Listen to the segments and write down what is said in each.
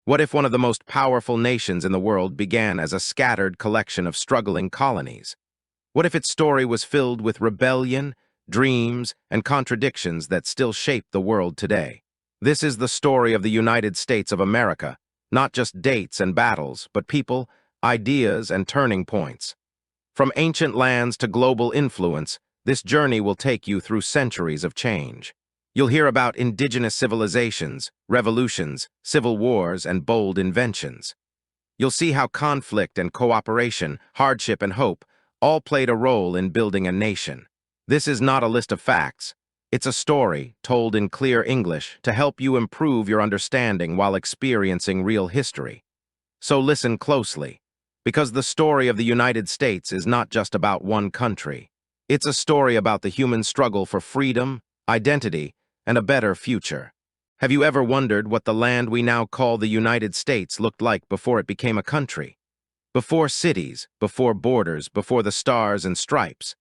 What if one of the most powerful nations in the world began as a scattered collection of struggling colonies? What if its story was filled with rebellion, dreams, and contradictions that still shape the world today? This is the story of the United States of America, not just dates and battles, but people, ideas, and turning points. From ancient lands to global influence, this journey will take you through centuries of change. You'll hear about indigenous civilizations, revolutions, civil wars, and bold inventions. You'll see how conflict and cooperation, hardship and hope, all played a role in building a nation. This is not a list of facts. It's a story told in clear English to help you improve your understanding while experiencing real history. So listen closely, because the story of the United States is not just about one country. It's a story about the human struggle for freedom, identity, and a better future. Have you ever wondered what the land we now call the United States looked like before it became a country? Before cities, before borders, before the stars and stripes.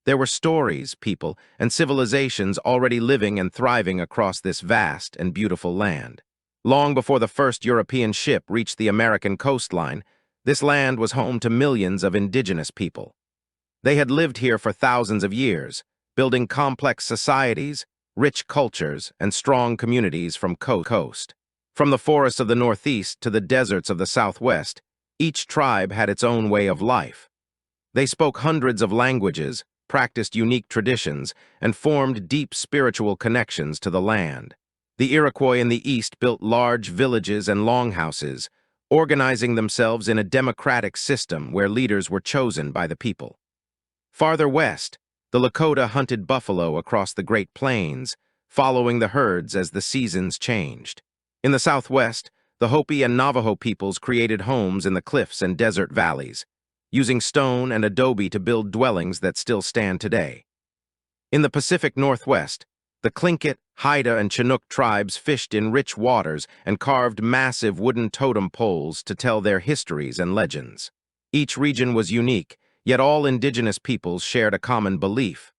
There were stories, people, and civilizations already living and thriving across this vast and beautiful land. Long before the first European ship reached the American coastline, this land was home to millions of indigenous people. They had lived here for thousands of years, building complex societies, rich cultures, and strong communities from coast to coast. From the forests of the Northeast to the deserts of the Southwest, each tribe had its own way of life. They spoke hundreds of languages, practiced unique traditions, and formed deep spiritual connections to the land. The Iroquois in the East built large villages and longhouses, organizing themselves in a democratic system where leaders were chosen by the people. Farther west, the Lakota hunted buffalo across the Great Plains, following the herds as the seasons changed. In the Southwest, the Hopi and Navajo peoples created homes in the cliffs and desert valleys, using stone and adobe to build dwellings that still stand today. In the Pacific Northwest, the Tlingit, Haida, and Chinook tribes fished in rich waters and carved massive wooden totem poles to tell their histories and legends. Each region was unique, yet all indigenous peoples shared a common belief.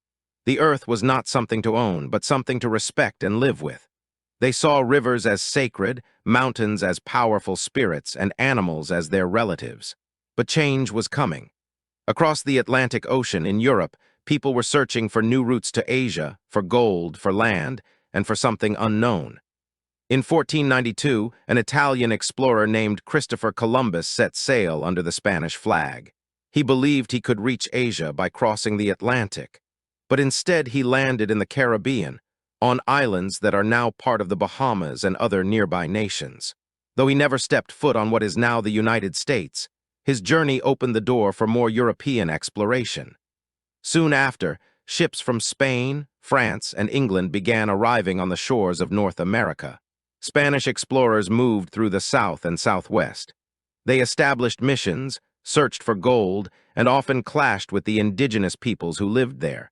The earth was not something to own, but something to respect and live with. They saw rivers as sacred, mountains as powerful spirits, and animals as their relatives. But change was coming. Across the Atlantic Ocean in Europe, people were searching for new routes to Asia, for gold, for land, and for something unknown. In 1492, an Italian explorer named Christopher Columbus set sail under the Spanish flag. He believed he could reach Asia by crossing the Atlantic, but instead he landed in the Caribbean, on islands that are now part of the Bahamas and other nearby nations. Though he never stepped foot on what is now the United States, his journey opened the door for more European exploration. Soon after, ships from Spain, France, and England began arriving on the shores of North America. Spanish explorers moved through the South and Southwest. They established missions, searched for gold, and often clashed with the indigenous peoples who lived there.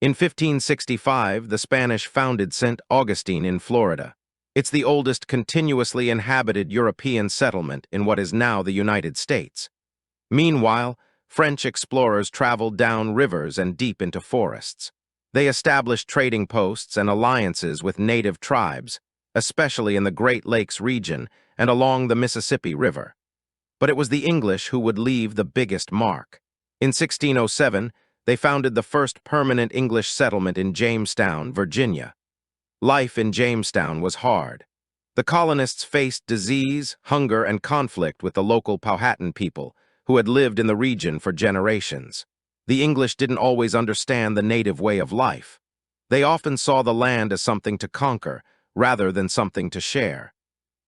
In 1565, the Spanish founded St. Augustine in Florida. It's the oldest continuously inhabited European settlement in what is now the United States. Meanwhile, French explorers traveled down rivers and deep into forests. They established trading posts and alliances with native tribes, especially in the Great Lakes region and along the Mississippi River. But it was the English who would leave the biggest mark. In 1607, they founded the first permanent English settlement in Jamestown, Virginia. Life in Jamestown was hard. The colonists faced disease, hunger, and conflict with the local Powhatan people, who had lived in the region for generations. The English didn't always understand the native way of life. They often saw the land as something to conquer, rather than something to share.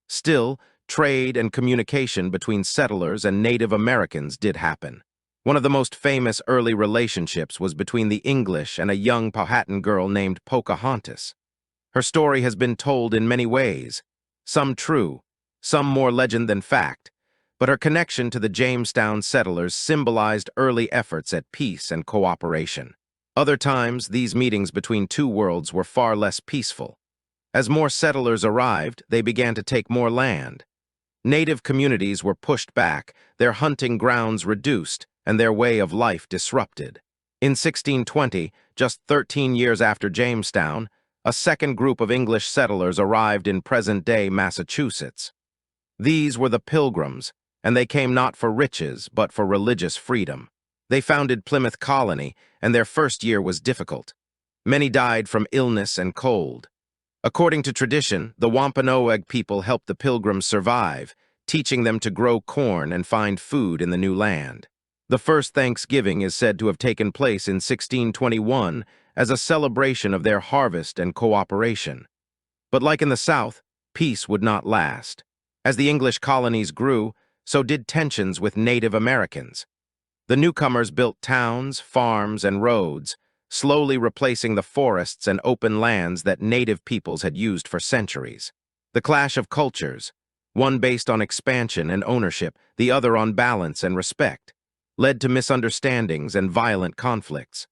Still, trade and communication between settlers and Native Americans did happen. One of the most famous early relationships was between the English and a young Powhatan girl named Pocahontas. Her story has been told in many ways, some true, some more legend than fact, but her connection to the Jamestown settlers symbolized early efforts at peace and cooperation. Other times, these meetings between two worlds were far less peaceful. As more settlers arrived, they began to take more land. Native communities were pushed back, their hunting grounds reduced, and their way of life disrupted. In 1620, just 13 years after Jamestown, a second group of English settlers arrived in present-day Massachusetts. These were the Pilgrims, and they came not for riches, but for religious freedom. They founded Plymouth Colony, and their first year was difficult. Many died from illness and cold. According to tradition, the Wampanoag people helped the Pilgrims survive, teaching them to grow corn and find food in the new land. The first Thanksgiving is said to have taken place in 1621 as a celebration of their harvest and cooperation. But like in the South, peace would not last. As the English colonies grew, so did tensions with Native Americans. The newcomers built towns, farms, and roads, slowly replacing the forests and open lands that native peoples had used for centuries. The clash of cultures, one based on expansion and ownership, the other on balance and respect, led to misunderstandings and violent conflicts.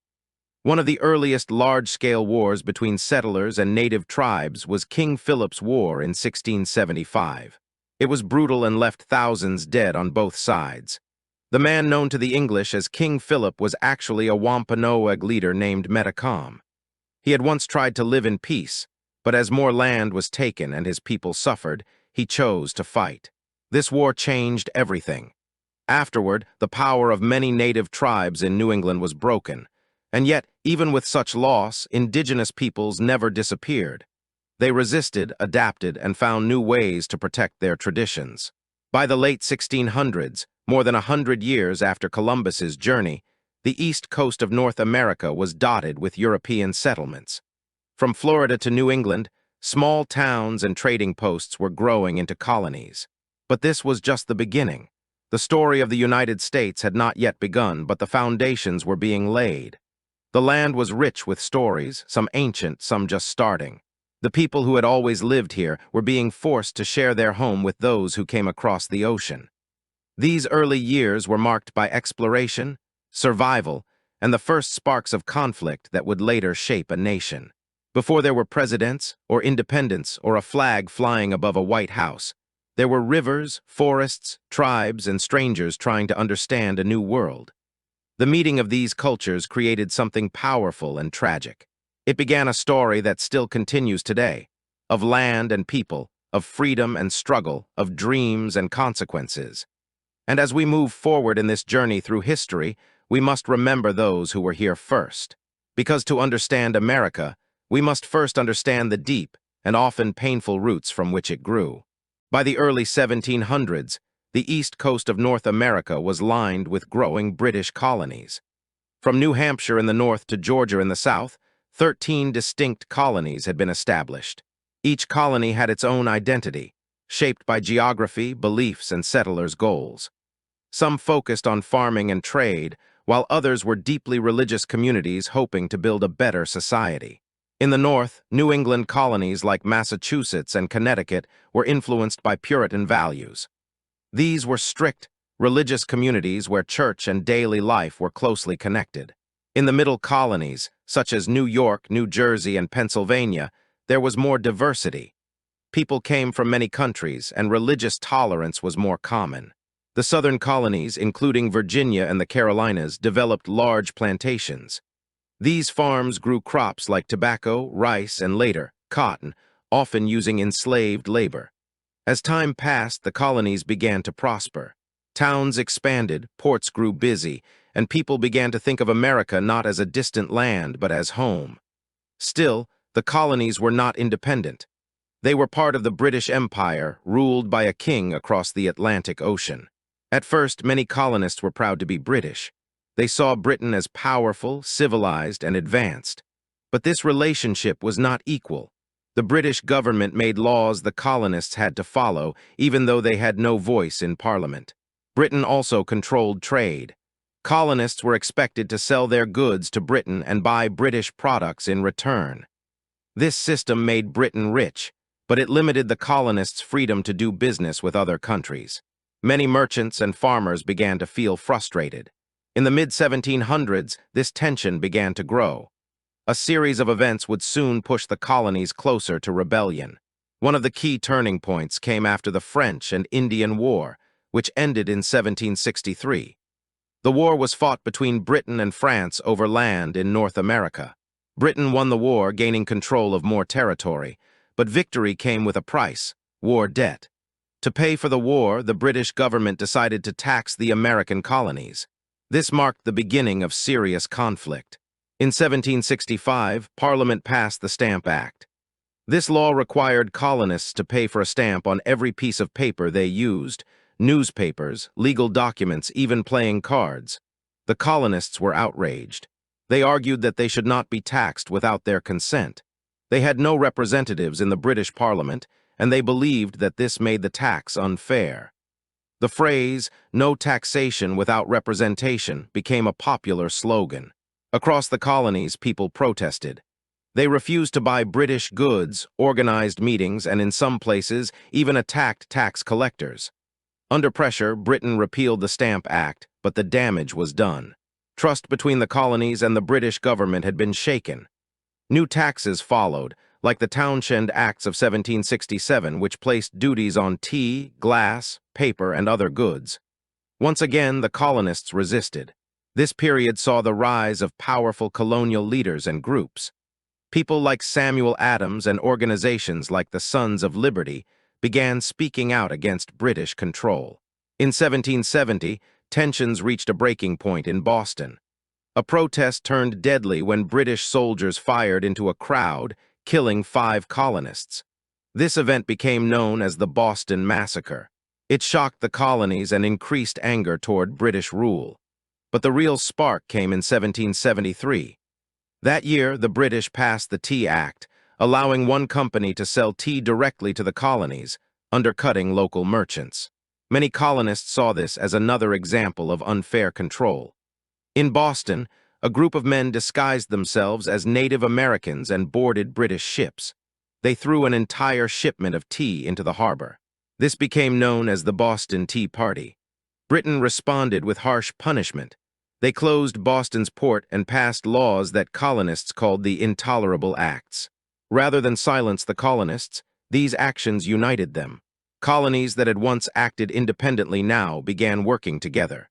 One of the earliest large-scale wars between settlers and native tribes was King Philip's War in 1675. It was brutal and left thousands dead on both sides. The man known to the English as King Philip was actually a Wampanoag leader named Metacom. He had once tried to live in peace, but as more land was taken and his people suffered, he chose to fight. This war changed everything. Afterward, the power of many native tribes in New England was broken, and yet, even with such loss, indigenous peoples never disappeared. They resisted, adapted, and found new ways to protect their traditions. By the late 1600s, more than 100 years after Columbus's journey, the east coast of North America was dotted with European settlements. From Florida to New England, small towns and trading posts were growing into colonies. But this was just the beginning. The story of the United States had not yet begun, but the foundations were being laid. The land was rich with stories, some ancient, some just starting. The people who had always lived here were being forced to share their home with those who came across the ocean. These early years were marked by exploration, survival, and the first sparks of conflict that would later shape a nation. Before there were presidents, or independence, or a flag flying above a White House, there were rivers, forests, tribes, and strangers trying to understand a new world. The meeting of these cultures created something powerful and tragic. It began a story that still continues today, of land and people, of freedom and struggle, of dreams and consequences. And as we move forward in this journey through history, we must remember those who were here first. Because to understand America, we must first understand the deep and often painful roots from which it grew. By the early 1700s, the east coast of North America was lined with growing British colonies. From New Hampshire in the north to Georgia in the south, 13 distinct colonies had been established. Each colony had its own identity, shaped by geography, beliefs, and settlers' goals. Some focused on farming and trade, while others were deeply religious communities hoping to build a better society. In the north, New England colonies like Massachusetts and Connecticut were influenced by Puritan values. These were strict, religious communities where church and daily life were closely connected. In the middle colonies, such as New York, New Jersey, and Pennsylvania, there was more diversity. People came from many countries, and religious tolerance was more common. The southern colonies, including Virginia and the Carolinas, developed large plantations. These farms grew crops like tobacco, rice, and later, cotton, often using enslaved labor. As time passed, the colonies began to prosper. Towns expanded, ports grew busy, and people began to think of America not as a distant land, but as home. Still, the colonies were not independent. They were part of the British Empire, ruled by a king across the Atlantic Ocean. At first, many colonists were proud to be British. They saw Britain as powerful, civilized, and advanced. But this relationship was not equal. The British government made laws the colonists had to follow, even though they had no voice in Parliament. Britain also controlled trade. Colonists were expected to sell their goods to Britain and buy British products in return. This system made Britain rich, but it limited the colonists' freedom to do business with other countries. Many merchants and farmers began to feel frustrated. In the mid-1700s, this tension began to grow. A series of events would soon push the colonies closer to rebellion. One of the key turning points came after the French and Indian War, which ended in 1763. The war was fought between Britain and France over land in North America. Britain won the war, gaining control of more territory, but victory came with a price: war debt. To pay for the war, the British government decided to tax the American colonies. This marked the beginning of serious conflict. In 1765, Parliament passed the Stamp Act. This law required colonists to pay for a stamp on every piece of paper they used, newspapers, legal documents, even playing cards. The colonists were outraged. They argued that they should not be taxed without their consent. They had no representatives in the British Parliament, and they believed that this made the tax unfair. The phrase, "no taxation without representation," became a popular slogan. Across the colonies, people protested. They refused to buy British goods, organized meetings, and in some places, even attacked tax collectors. Under pressure, Britain repealed the Stamp Act, but the damage was done. Trust between the colonies and the British government had been shaken. New taxes followed, like the Townshend Acts of 1767, which placed duties on tea, glass, paper, and other goods. Once again, the colonists resisted. This period saw the rise of powerful colonial leaders and groups. People like Samuel Adams and organizations like the Sons of Liberty began speaking out against British control. In 1770, tensions reached a breaking point in Boston. A protest turned deadly when British soldiers fired into a crowd, killing 5 colonists. This event became known as the Boston Massacre. It shocked the colonies and increased anger toward British rule. But the real spark came in 1773. That year, the British passed the Tea Act, allowing one company to sell tea directly to the colonies, undercutting local merchants. Many colonists saw this as another example of unfair control. In Boston, a group of men disguised themselves as Native Americans and boarded British ships. They threw an entire shipment of tea into the harbor. This became known as the Boston Tea Party. Britain responded with harsh punishment. They closed Boston's port and passed laws that colonists called the Intolerable Acts. Rather than silence the colonists, these actions united them. Colonies that had once acted independently now began working together.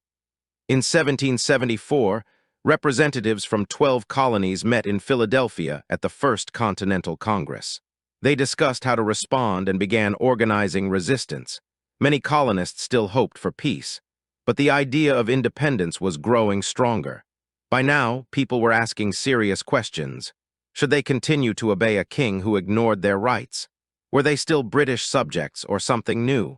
In 1774, representatives from 12 colonies met in Philadelphia at the First Continental Congress. They discussed how to respond and began organizing resistance. Many colonists still hoped for peace, but the idea of independence was growing stronger. By now, people were asking serious questions. Should they continue to obey a king who ignored their rights? Were they still British subjects or something new?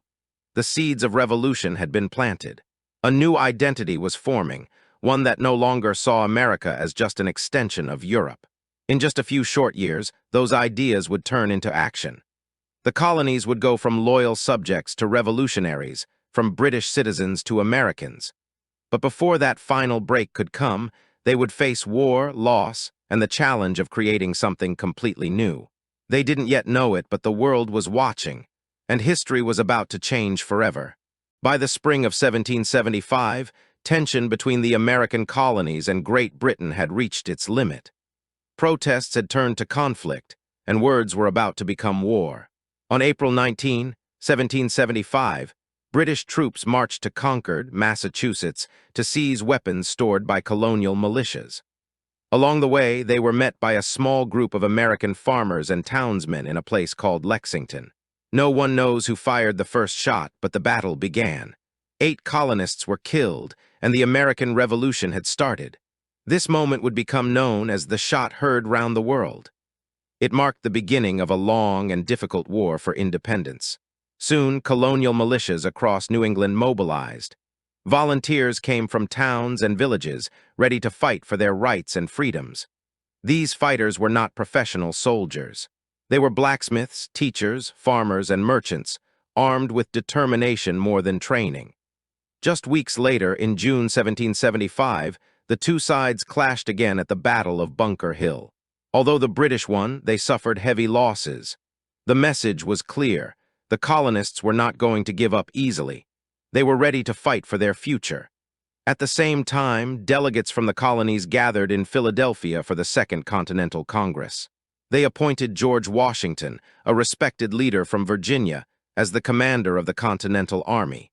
The seeds of revolution had been planted. A new identity was forming, one that no longer saw America as just an extension of Europe. In just a few short years, those ideas would turn into action. The colonies would go from loyal subjects to revolutionaries, from British citizens to Americans. But before that final break could come, they would face war, loss, and the challenge of creating something completely new. They didn't yet know it, but the world was watching, and history was about to change forever. By the spring of 1775, tension between the American colonies and Great Britain had reached its limit. Protests had turned to conflict, and words were about to become war. On April 19, 1775, British troops marched to Concord, Massachusetts, to seize weapons stored by colonial militias. Along the way, they were met by a small group of American farmers and townsmen in a place called Lexington. No one knows who fired the first shot, but the battle began. 8 colonists were killed, and the American Revolution had started. This moment would become known as the shot heard round the world. It marked the beginning of a long and difficult war for independence. Soon, colonial militias across New England mobilized. Volunteers came from towns and villages, ready to fight for their rights and freedoms. These fighters were not professional soldiers. They were blacksmiths, teachers, farmers, and merchants, armed with determination more than training. Just weeks later, in June 1775, the two sides clashed again at the Battle of Bunker Hill. Although the British won, they suffered heavy losses. The message was clear. The colonists were not going to give up easily. They were ready to fight for their future. At the same time, delegates from the colonies gathered in Philadelphia for the Second Continental Congress. They appointed George Washington, a respected leader from Virginia, as the commander of the Continental Army.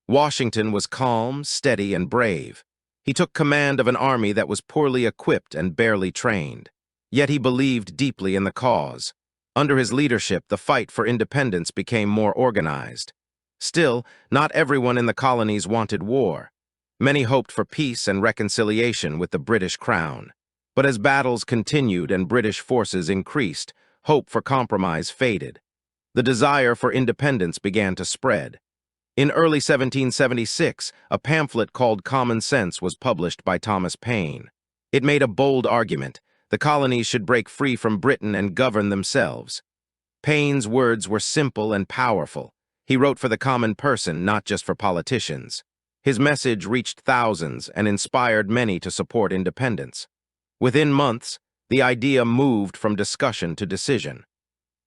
Washington was calm, steady, and brave. He took command of an army that was poorly equipped and barely trained. Yet he believed deeply in the cause. Under his leadership, the fight for independence became more organized. Still, not everyone in the colonies wanted war. Many hoped for peace and reconciliation with the British Crown. But as battles continued and British forces increased, hope for compromise faded. The desire for independence began to spread. In early 1776, a pamphlet called Common Sense was published by Thomas Paine. It made a bold argument: the colonies should break free from Britain and govern themselves. Paine's words were simple and powerful. He wrote for the common person, not just for politicians. His message reached thousands and inspired many to support independence. Within months, the idea moved from discussion to decision.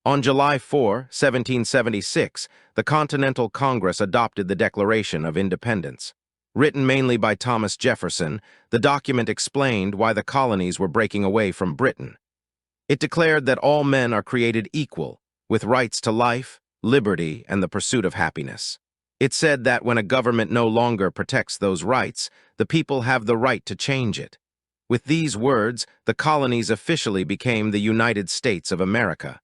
On July 4, 1776, the Continental Congress adopted the Declaration of Independence. Written mainly by Thomas Jefferson, the document explained why the colonies were breaking away from Britain. It declared that all men are created equal, with rights to life, liberty, and the pursuit of happiness. It said that when a government no longer protects those rights, the people have the right to change it. With these words, the colonies officially became the United States of America.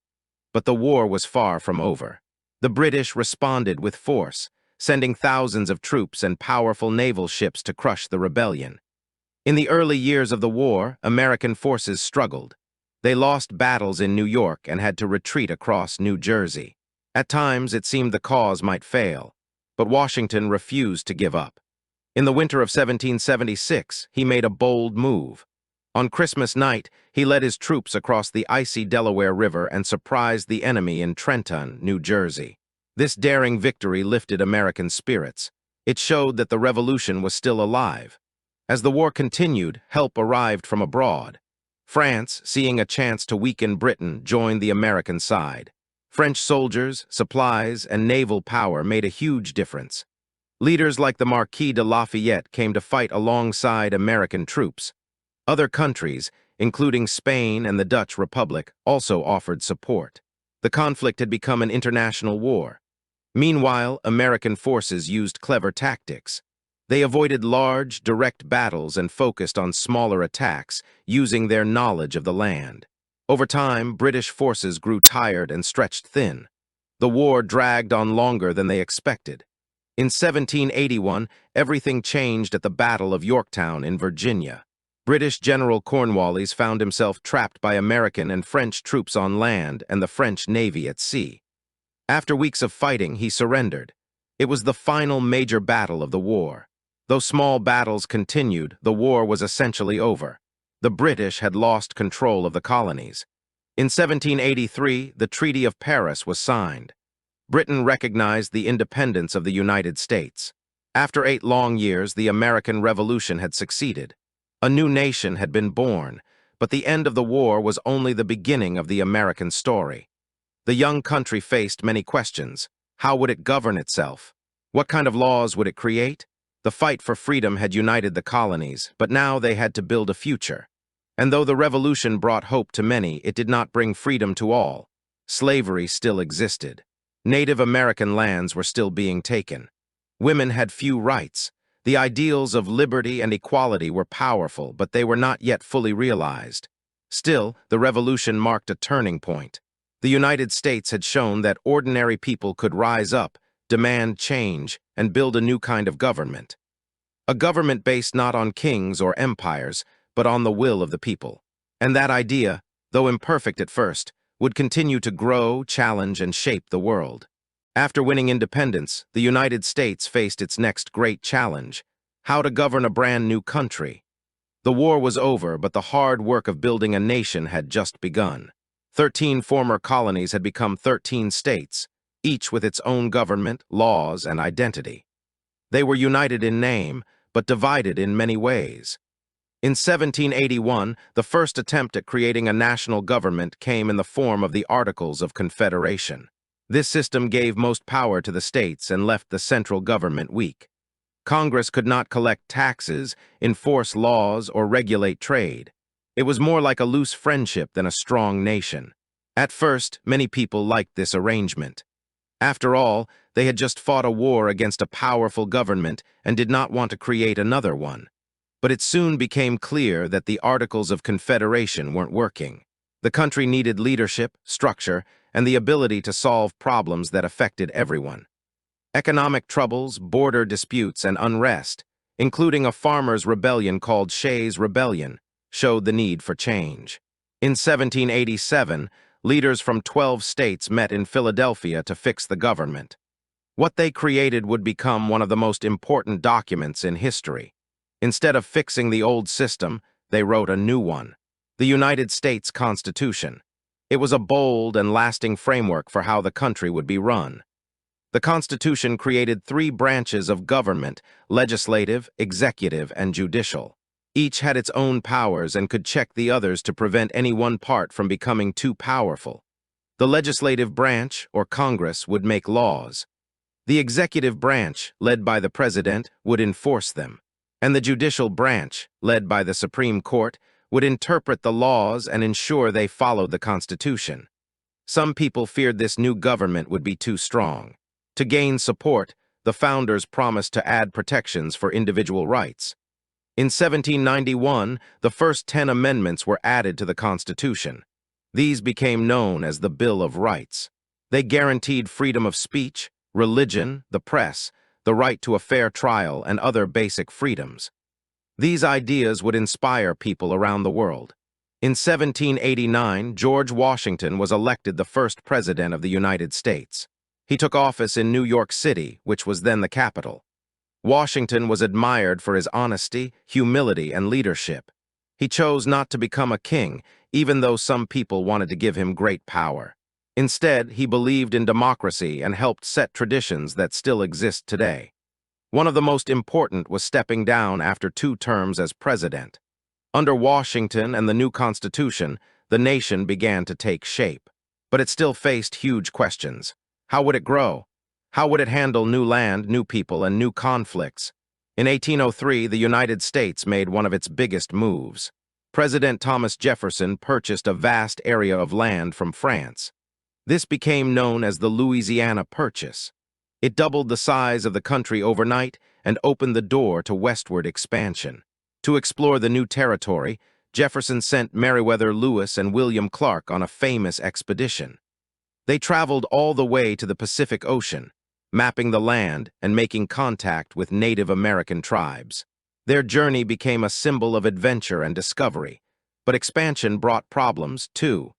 But the war was far from over. The British responded with force, sending thousands of troops and powerful naval ships to crush the rebellion. In the early years of the war, American forces struggled. They lost battles in New York and had to retreat across New Jersey. At times, it seemed the cause might fail, but Washington refused to give up. In the winter of 1776, he made a bold move. On Christmas night, he led his troops across the icy Delaware River and surprised the enemy in Trenton, New Jersey. This daring victory lifted American spirits. It showed that the Revolution was still alive. As the war continued, help arrived from abroad. France, seeing a chance to weaken Britain, joined the American side. French soldiers, supplies, and naval power made a huge difference. Leaders like the Marquis de Lafayette came to fight alongside American troops. Other countries, including Spain and the Dutch Republic, also offered support. The conflict had become an international war. Meanwhile, American forces used clever tactics. They avoided large, direct battles and focused on smaller attacks, using their knowledge of the land. Over time, British forces grew tired and stretched thin. The war dragged on longer than they expected. In 1781, everything changed at the Battle of Yorktown in Virginia. British General Cornwallis found himself trapped by American and French troops on land and the French Navy at sea. After weeks of fighting, he surrendered. It was the final major battle of the war. Though small battles continued, the war was essentially over. The British had lost control of the colonies. In 1783, the Treaty of Paris was signed. Britain recognized the independence of the United States. After 8 long years, the American Revolution had succeeded. A new nation had been born, but the end of the war was only the beginning of the American story. The young country faced many questions. How would it govern itself? What kind of laws would it create? The fight for freedom had united the colonies, but now they had to build a future. And though the revolution brought hope to many, it did not bring freedom to all. Slavery still existed. Native American lands were still being taken. Women had few rights. The ideals of liberty and equality were powerful, but they were not yet fully realized. Still, the revolution marked a turning point. The United States had shown that ordinary people could rise up, demand change, and build a new kind of government. A government based not on kings or empires, but on the will of the people. And that idea, though imperfect at first, would continue to grow, challenge, and shape the world. After winning independence, the United States faced its next great challenge: how to govern a brand new country. The war was over, but the hard work of building a nation had just begun. 13 former colonies had become 13 states, each with its own government, laws, and identity. They were united in name, but divided in many ways. In 1781, the first attempt at creating a national government came in the form of the Articles of Confederation. This system gave most power to the states and left the central government weak. Congress could not collect taxes, enforce laws, or regulate trade. It was more like a loose friendship than a strong nation. At first, many people liked this arrangement. After all, they had just fought a war against a powerful government and did not want to create another one. But it soon became clear that the Articles of Confederation weren't working. The country needed leadership, structure, and the ability to solve problems that affected everyone. Economic troubles, border disputes, and unrest, including a farmers' rebellion called Shays' Rebellion, showed the need for change. In 1787, leaders from 12 states met in Philadelphia to fix the government. What they created would become one of the most important documents in history. Instead of fixing the old system, they wrote a new one, the United States Constitution. It was a bold and lasting framework for how the country would be run. The Constitution created three branches of government: legislative, executive, and judicial. Each had its own powers and could check the others to prevent any one part from becoming too powerful. The legislative branch, or Congress, would make laws. The executive branch, led by the president, would enforce them. And the judicial branch, led by the Supreme Court, would interpret the laws and ensure they followed the Constitution. Some people feared this new government would be too strong. To gain support, the founders promised to add protections for individual rights. In 1791, the first 10 amendments were added to the Constitution. These became known as the Bill of Rights. They guaranteed freedom of speech, religion, the press, the right to a fair trial, and other basic freedoms. These ideas would inspire people around the world. In 1789, George Washington was elected the first president of the United States. He took office in New York City, which was then the capital. Washington was admired for his honesty, humility, and leadership. He chose not to become a king, even though some people wanted to give him great power. Instead, he believed in democracy and helped set traditions that still exist today. One of the most important was stepping down after 2 terms as president. Under Washington and the new Constitution, the nation began to take shape. But it still faced huge questions. How would it grow? How would it handle new land, new people, and new conflicts? In 1803, the United States made one of its biggest moves. President Thomas Jefferson purchased a vast area of land from France. This became known as the Louisiana Purchase. It doubled the size of the country overnight and opened the door to westward expansion. To explore the new territory, Jefferson sent Meriwether Lewis and William Clark on a famous expedition. They traveled all the way to the Pacific Ocean, mapping the land and making contact with Native American tribes. Their journey became a symbol of adventure and discovery, but expansion brought problems, too.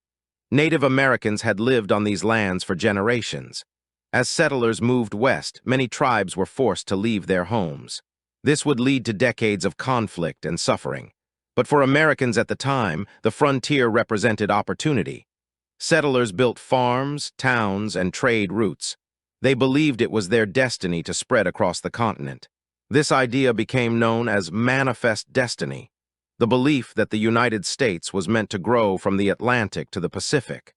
Native Americans had lived on these lands for generations. As settlers moved west, many tribes were forced to leave their homes. This would lead to decades of conflict and suffering. But for Americans at the time, the frontier represented opportunity. Settlers built farms, towns, and trade routes. They believed it was their destiny to spread across the continent. This idea became known as manifest destiny, the belief that the United States was meant to grow from the Atlantic to the Pacific.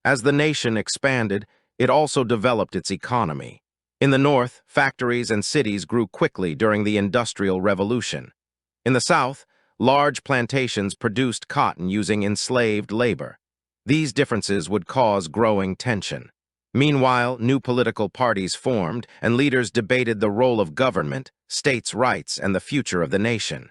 As the nation expanded, it also developed its economy. In the North, factories and cities grew quickly during the Industrial Revolution. In the South, large plantations produced cotton using enslaved labor. These differences would cause growing tension. Meanwhile, new political parties formed, and leaders debated the role of government, states' rights, and the future of the nation.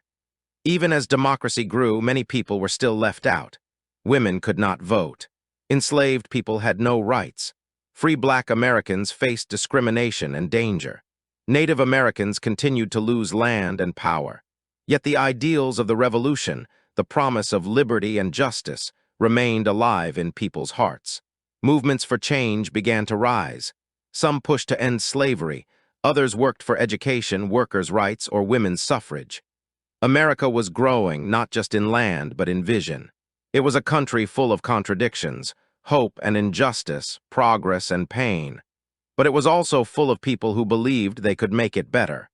Even as democracy grew, many people were still left out. Women could not vote. Enslaved people had no rights. Free Black Americans faced discrimination and danger. Native Americans continued to lose land and power. Yet the ideals of the revolution, the promise of liberty and justice, remained alive in people's hearts. Movements for change began to rise. Some pushed to end slavery, others worked for education, workers' rights, or women's suffrage. America was growing not just in land but in vision. It was a country full of contradictions, hope and injustice, progress and pain. But it was also full of people who believed they could make it better.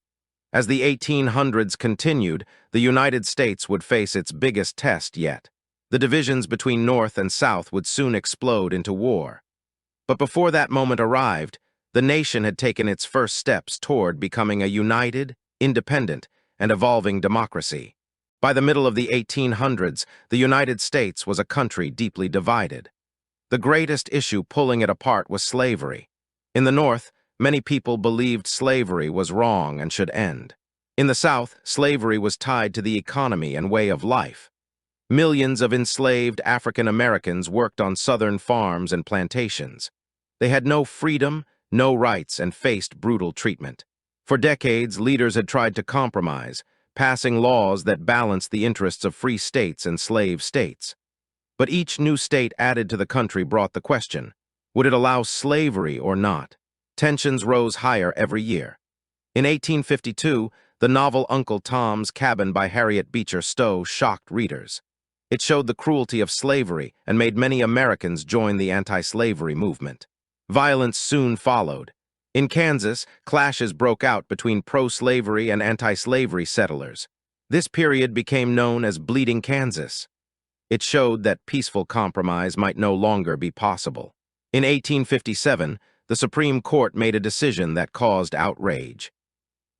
As the 1800s continued, the United States would face its biggest test yet. The divisions between North and South would soon explode into war. But before that moment arrived, the nation had taken its first steps toward becoming a united, independent, and evolving democracy. By the middle of the 1800s, the United States was a country deeply divided. The greatest issue pulling it apart was slavery. In the North, many people believed slavery was wrong and should end. In the South, slavery was tied to the economy and way of life. Millions of enslaved African Americans worked on Southern farms and plantations. They had no freedom, no rights, and faced brutal treatment. For decades, leaders had tried to compromise, passing laws that balanced the interests of free states and slave states. But each new state added to the country brought the question, would it allow slavery or not? Tensions rose higher every year. In 1852, the novel Uncle Tom's Cabin by Harriet Beecher Stowe shocked readers. It showed the cruelty of slavery and made many Americans join the anti-slavery movement. Violence soon followed. In Kansas, clashes broke out between pro-slavery and anti-slavery settlers. This period became known as Bleeding Kansas. It showed that peaceful compromise might no longer be possible. In 1857, the Supreme Court made a decision that caused outrage.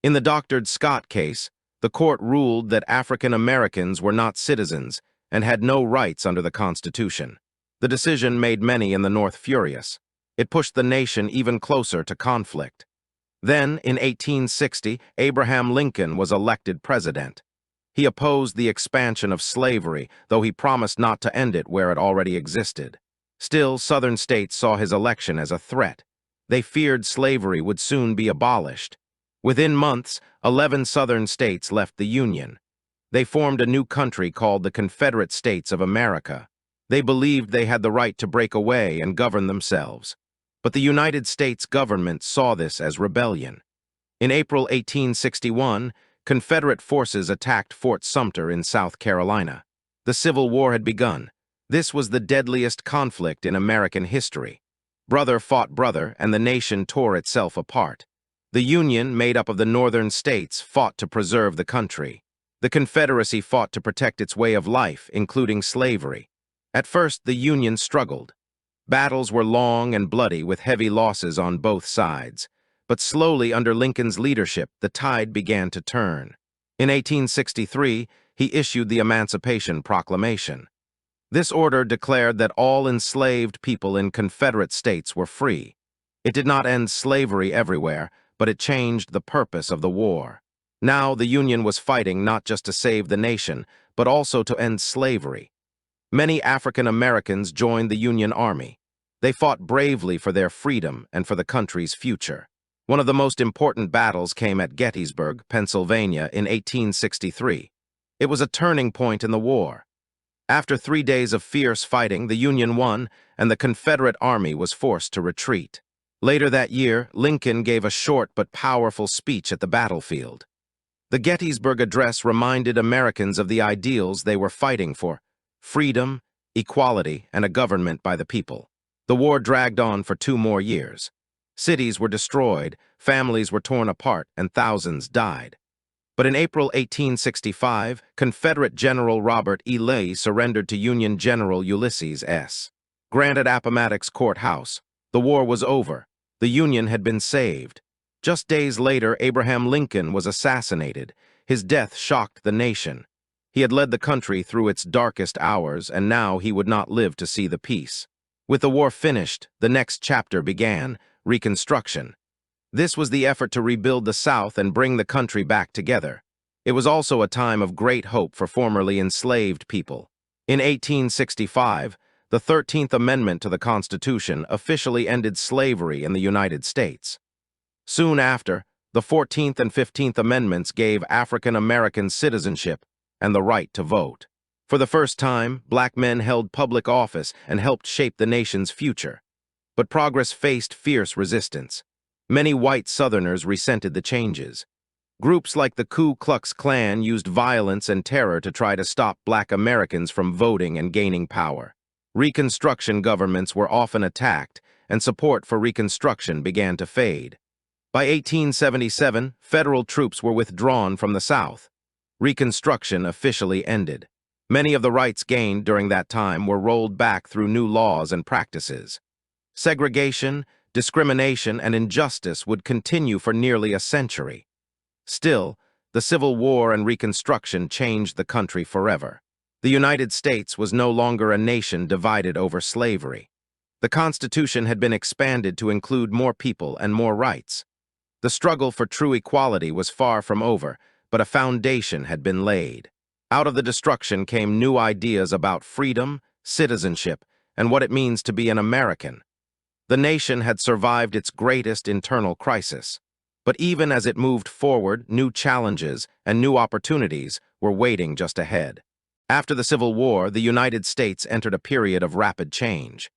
In the Dr. Scott case, the court ruled that African Americans were not citizens and had no rights under the Constitution. The decision made many in the North furious. It pushed the nation even closer to conflict. Then, in 1860, Abraham Lincoln was elected president. He opposed the expansion of slavery, though he promised not to end it where it already existed. Still, Southern states saw his election as a threat. They feared slavery would soon be abolished. Within months, 11 Southern states left the Union. They formed a new country called the Confederate States of America. They believed they had the right to break away and govern themselves. But the United States government saw this as rebellion. In April 1861, Confederate forces attacked Fort Sumter in South Carolina. The Civil War had begun. This was the deadliest conflict in American history. Brother fought brother, and the nation tore itself apart. The Union, made up of the northern states, fought to preserve the country. The Confederacy fought to protect its way of life, including slavery. At first, the Union struggled. Battles were long and bloody, with heavy losses on both sides. But slowly, under Lincoln's leadership, the tide began to turn. In 1863, he issued the Emancipation Proclamation. This order declared that all enslaved people in Confederate states were free. It did not end slavery everywhere, but it changed the purpose of the war. Now the Union was fighting not just to save the nation, but also to end slavery. Many African Americans joined the Union Army. They fought bravely for their freedom and for the country's future. One of the most important battles came at Gettysburg, Pennsylvania, in 1863. It was a turning point in the war. After 3 days of fierce fighting, the Union won, and the Confederate Army was forced to retreat. Later that year, Lincoln gave a short but powerful speech at the battlefield. The Gettysburg Address reminded Americans of the ideals they were fighting for: freedom, equality, and a government by the people. The war dragged on for 2 more years. Cities were destroyed, families were torn apart, and thousands died. But in April 1865, Confederate General Robert E. Lee surrendered to Union General Ulysses S. Grant at Appomattox Courthouse. The war was over. The Union had been saved. Just days later, Abraham Lincoln was assassinated. His death shocked the nation. He had led the country through its darkest hours, and now he would not live to see the peace. With the war finished, the next chapter began: Reconstruction. This was the effort to rebuild the South and bring the country back together. It was also a time of great hope for formerly enslaved people. In 1865, the 13th Amendment to the Constitution officially ended slavery in the United States. Soon after, the 14th and 15th Amendments gave African Americans citizenship and the right to vote. For the first time, black men held public office and helped shape the nation's future. But progress faced fierce resistance. Many white Southerners resented the changes. Groups like the Ku Klux Klan used violence and terror to try to stop black Americans from voting and gaining power. Reconstruction governments were often attacked, and support for Reconstruction began to fade. By 1877, federal troops were withdrawn from the South. Reconstruction officially ended. Many of the rights gained during that time were rolled back through new laws and practices. Segregation, discrimination, and injustice would continue for nearly a century. Still, the Civil War and Reconstruction changed the country forever. The United States was no longer a nation divided over slavery. The Constitution had been expanded to include more people and more rights. The struggle for true equality was far from over, but a foundation had been laid. Out of the destruction came new ideas about freedom, citizenship, and what it means to be an American. The nation had survived its greatest internal crisis. But even as it moved forward, new challenges and new opportunities were waiting just ahead. After the Civil War, the United States entered a period of rapid change.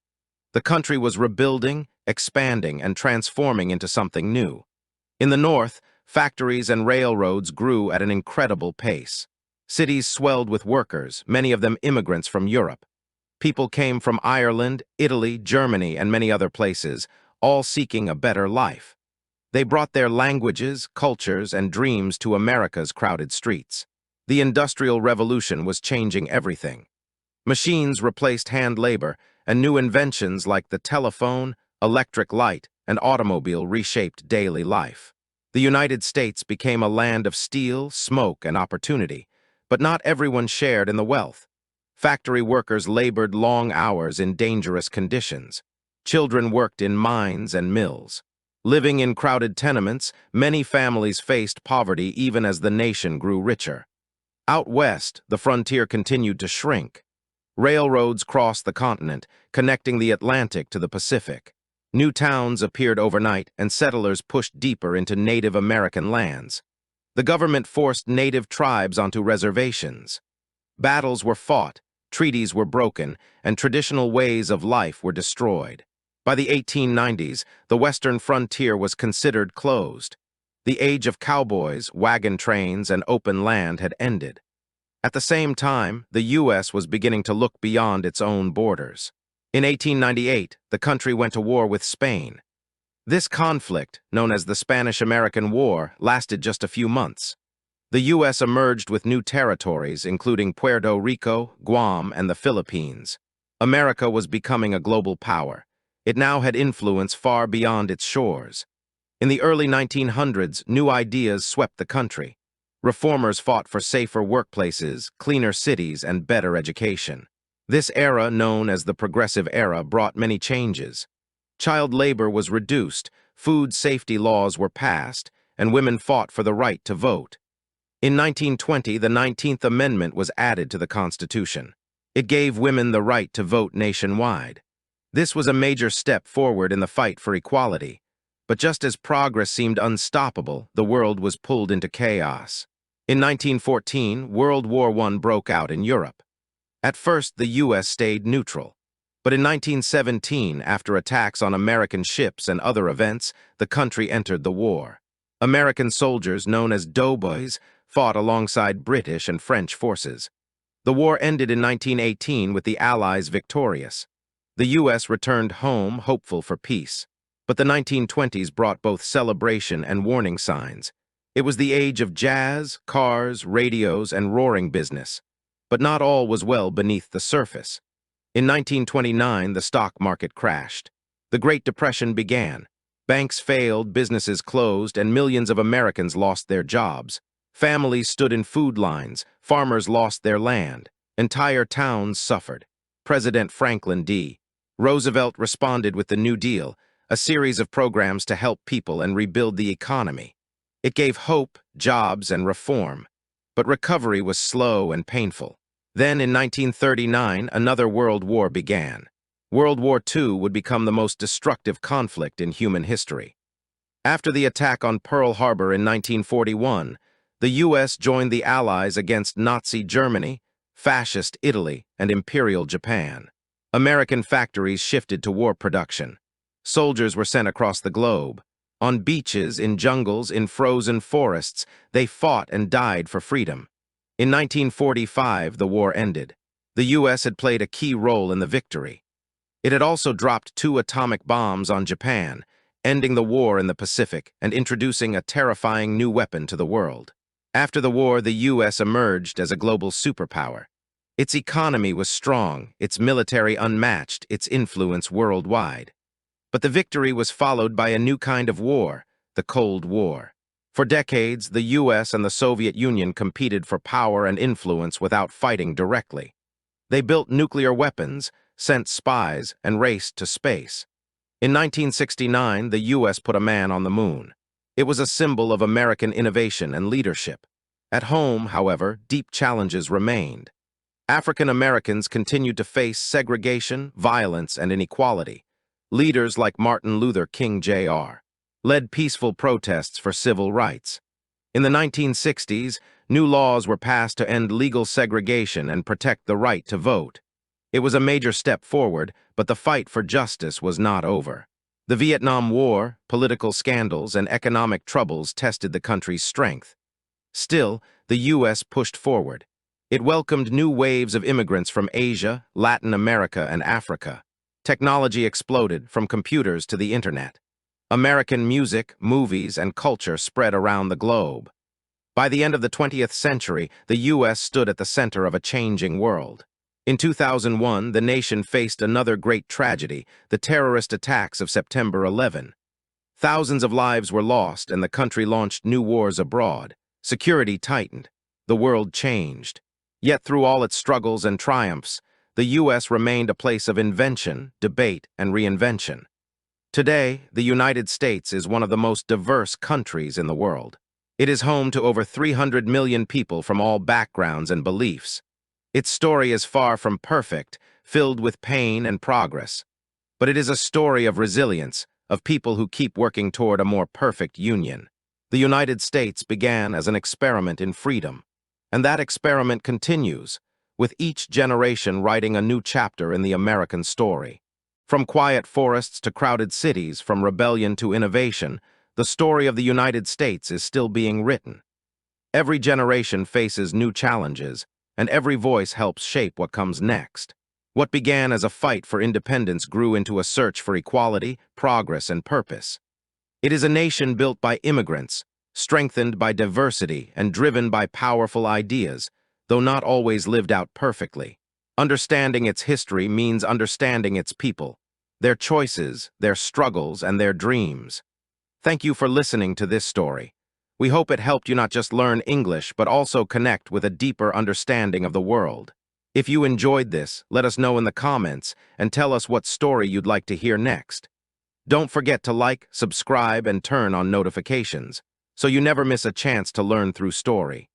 The country was rebuilding, expanding, and transforming into something new. In the North, factories and railroads grew at an incredible pace. Cities swelled with workers, many of them immigrants from Europe. People came from Ireland, Italy, Germany, and many other places, all seeking a better life. They brought their languages, cultures, and dreams to America's crowded streets. The Industrial Revolution was changing everything. Machines replaced hand labor, and new inventions like the telephone, electric light, and automobile reshaped daily life. The United States became a land of steel, smoke, and opportunity, but not everyone shared in the wealth. Factory workers labored long hours in dangerous conditions. Children worked in mines and mills. Living in crowded tenements, many families faced poverty even as the nation grew richer. Out west, the frontier continued to shrink. Railroads crossed the continent, connecting the Atlantic to the Pacific. New towns appeared overnight, and settlers pushed deeper into Native American lands. The government forced native tribes onto reservations. Battles were fought, treaties were broken, and traditional ways of life were destroyed. By the 1890s, the western frontier was considered closed. The age of cowboys, wagon trains, and open land had ended. At the same time, the U.S. was beginning to look beyond its own borders. In 1898, the country went to war with Spain. This conflict, known as the Spanish-American War, lasted just a few months. The U.S. emerged with new territories, including Puerto Rico, Guam, and the Philippines. America was becoming a global power. It now had influence far beyond its shores. In the early 1900s, new ideas swept the country. Reformers fought for safer workplaces, cleaner cities, and better education. This era, known as the Progressive Era, brought many changes. Child labor was reduced, food safety laws were passed, and women fought for the right to vote. In 1920, the 19th Amendment was added to the Constitution. It gave women the right to vote nationwide. This was a major step forward in the fight for equality. But just as progress seemed unstoppable, the world was pulled into chaos. In 1914, World War I broke out in Europe. At first, the U.S. stayed neutral. But in 1917, after attacks on American ships and other events, the country entered the war. American soldiers, known as doughboys, fought alongside British and French forces. The war ended in 1918 with the Allies victorious. The U.S. returned home, hopeful for peace. But the 1920s brought both celebration and warning signs. It was the age of jazz, cars, radios, and roaring business. But not all was well beneath the surface. In 1929, the stock market crashed. The Great Depression began. Banks failed, businesses closed, and millions of Americans lost their jobs. Families stood in food lines, farmers lost their land, entire towns suffered. President Franklin D. Roosevelt responded with the New Deal, a series of programs to help people and rebuild the economy. It gave hope, jobs, and reform. But recovery was slow and painful. Then, in 1939, another world war began. World War II would become the most destructive conflict in human history. After the attack on Pearl Harbor in 1941, the U.S. joined the Allies against Nazi Germany, Fascist Italy, and Imperial Japan. American factories shifted to war production. Soldiers were sent across the globe. On beaches, in jungles, in frozen forests, they fought and died for freedom. In 1945, the war ended. The U.S. had played a key role in the victory. It had also dropped 2 atomic bombs on Japan, ending the war in the Pacific and introducing a terrifying new weapon to the world. After the war, the U.S. emerged as a global superpower. Its economy was strong, its military unmatched, its influence worldwide. But the victory was followed by a new kind of war, the Cold War. For decades, the U.S. and the Soviet Union competed for power and influence without fighting directly. They built nuclear weapons, sent spies, and raced to space. In 1969, the U.S. put a man on the moon. It was a symbol of American innovation and leadership. At home, however, deep challenges remained. African Americans continued to face segregation, violence, and inequality. Leaders like Martin Luther King Jr. led peaceful protests for civil rights. In the 1960s, new laws were passed to end legal segregation and protect the right to vote. It was a major step forward, but the fight for justice was not over. The Vietnam War, political scandals, and economic troubles tested the country's strength. Still, the U.S. pushed forward. It welcomed new waves of immigrants from Asia, Latin America, and Africa. Technology exploded, from computers to the internet. American music, movies, and culture spread around the globe. By the end of the 20th century, the U.S. stood at the center of a changing world. In 2001, the nation faced another great tragedy, the terrorist attacks of September 11. Thousands of lives were lost, and the country launched new wars abroad. Security tightened. The world changed. Yet through all its struggles and triumphs, the U.S. remained a place of invention, debate, and reinvention. Today, the United States is one of the most diverse countries in the world. It is home to over 300 million people from all backgrounds and beliefs. Its story is far from perfect, filled with pain and progress. But it is a story of resilience, of people who keep working toward a more perfect union. The United States began as an experiment in freedom, and that experiment continues, with each generation writing a new chapter in the American story. From quiet forests to crowded cities, from rebellion to innovation, the story of the United States is still being written. Every generation faces new challenges, and every voice helps shape what comes next. What began as a fight for independence grew into a search for equality, progress, and purpose. It is a nation built by immigrants, strengthened by diversity, and driven by powerful ideas, though not always lived out perfectly. Understanding its history means understanding its people, their choices, their struggles, and their dreams. Thank you for listening to this story. We hope it helped you not just learn English, but also connect with a deeper understanding of the world. If you enjoyed this, let us know in the comments and tell us what story you'd like to hear next. Don't forget to like, subscribe, and turn on notifications, so you never miss a chance to learn through story.